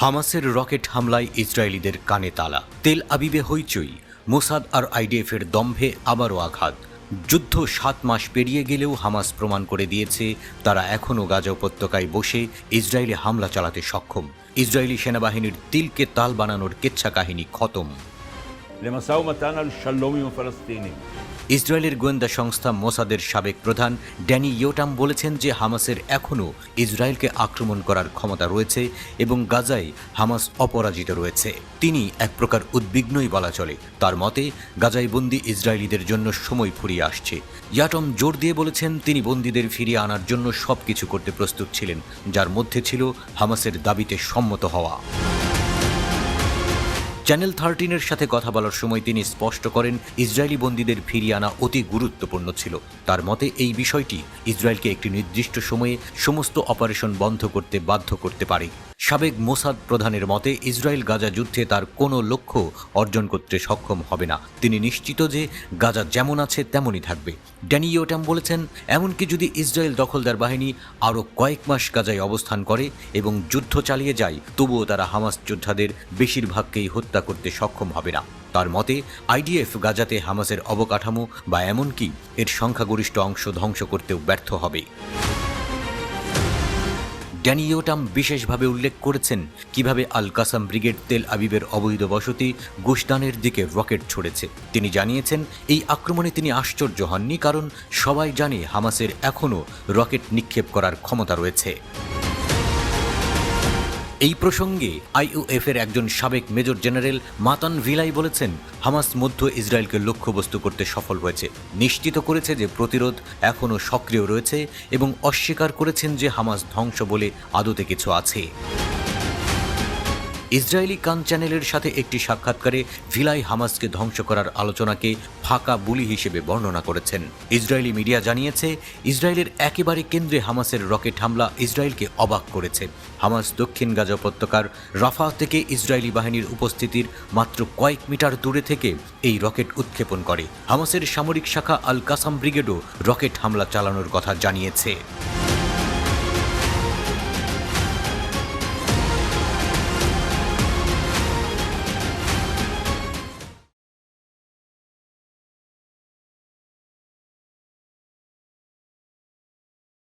হামাসের রকেট হামলায় ইসরায়েলিদের কানে তালা, তেল আবিবে হইচই, মোসাদ আর আইডিএফের দম্ভে আবারও আঘাত। যুদ্ধ 7 মাস পেরিয়ে গেলেও হামাস প্রমাণ করে দিয়েছে তারা এখনও গাজা উপত্যকায় বসে ইসরায়েলে হামলা চালাতে সক্ষম। ইসরায়েলি সেনাবাহিনীর তিলকে তাল বানানোর কেচ্ছা কাহিনী খতম। ইসরায়েলের গোয়েন্দা সংস্থা মোসাদের সাবেক প্রধান ড্যানি ইয়োটাম বলেছেন যে হামাসের এখনও ইসরায়েলকে আক্রমণ করার ক্ষমতা রয়েছে এবং গাজায় হামাস অপরাজিত রয়েছে। তিনি এক প্রকার উদ্বিগ্নই বলা চলে। তার মতে গাজায় বন্দী ইসরায়েলিদের জন্য সময় ফুরিয়ে আসছে। ইয়াটম জোর দিয়ে বলেছেন তিনি বন্দীদের ফিরিয়ে আনার জন্য সবকিছু করতে প্রস্তুত ছিলেন, যার মধ্যে ছিল হামাসের দাবিতে সম্মত হওয়া। চ্যানেল 13-এর সাথে কথা বলার সময় তিনি স্পষ্ট করেন ইসরায়েলি বন্দীদের ফিরিয়ে আনা অতি গুরুত্বপূর্ণ ছিল। তার মতে এই বিষয়টি ইসরায়েলকে একটি নির্দিষ্ট সময়ে সমস্ত অপারেশন বন্ধ করতে বাধ্য করতে পারে। সাবেক মোসাদ প্রধানের মতে ইসরায়েল গাজা যুদ্ধে তার কোনো লক্ষ্য অর্জন করতে সক্ষম হবে না। তিনি নিশ্চিত যে গাজা যেমন আছে তেমনই থাকবে। ড্যানি ইয়োটাম বলেছেন, এমনকি যদি ইসরায়েল দখলদার বাহিনী আরও কয়েক মাস গাজায় অবস্থান করে এবং যুদ্ধ চালিয়ে যায়, তবুও তারা হামাস যোদ্ধাদের বেশিরভাগকেই হত্যা করতে সক্ষম হবে না। তার মতে আইডিএফ গাজাতে হামাসের অবকাঠামো বা এমনকি এর সংখ্যাগরিষ্ঠ অংশ ধ্বংস করতেও ব্যর্থ হবে। ড্যানি ইয়োটাম বিশেষভাবে উল্লেখ করেছেন কিভাবে আল কাসাম ব্রিগেড তেল আবিবের অবৈধ বসতি গুশদানের দিকে রকেট ছড়েছে। তিনি জানিয়েছেন এই আক্রমণে তিনি আশ্চর্য হননি, কারণ সবাই জানে হামাসের এখনও রকেট নিক্ষেপ করার ক্ষমতা রয়েছে। এই প্রসঙ্গে আইইউএফের একজন সাবেক মেজর জেনারেল মাতান ভিলাই বলেছেন, হামাস মধ্য ইসরায়েলকে লক্ষ্যবস্তু করতে সফল হয়েছে, নিশ্চিত করেছে যে প্রতিরোধ এখনও সক্রিয় রয়েছে এবং অস্বীকার করেছেন যে হামাস ধ্বংস বলে আদতে কিছু আছে। ইসরায়েলি কান চ্যানেলের সাথে একটি সাক্ষাৎকারে ভিলাই হামাসকে ধ্বংস করার আলোচনাকে ফাঁকা বুলি হিসেবে বর্ণনা করেছেন। ইসরায়েলি মিডিয়া জানিয়েছে ইসরায়েলের একেবারে কেন্দ্রে হামাসের রকেট হামলা ইসরায়েলকে অবাক করেছে। হামাস দক্ষিণ গাজা উপত্যকার রাফা থেকে ইসরায়েলি বাহিনীর উপস্থিতির মাত্র কয়েক মিটার দূরে থেকে এই রকেট উৎক্ষেপণ করে। হামাসের সামরিক শাখা আল কাসাম ব্রিগেডও রকেট হামলা চালানোর কথা জানিয়েছে।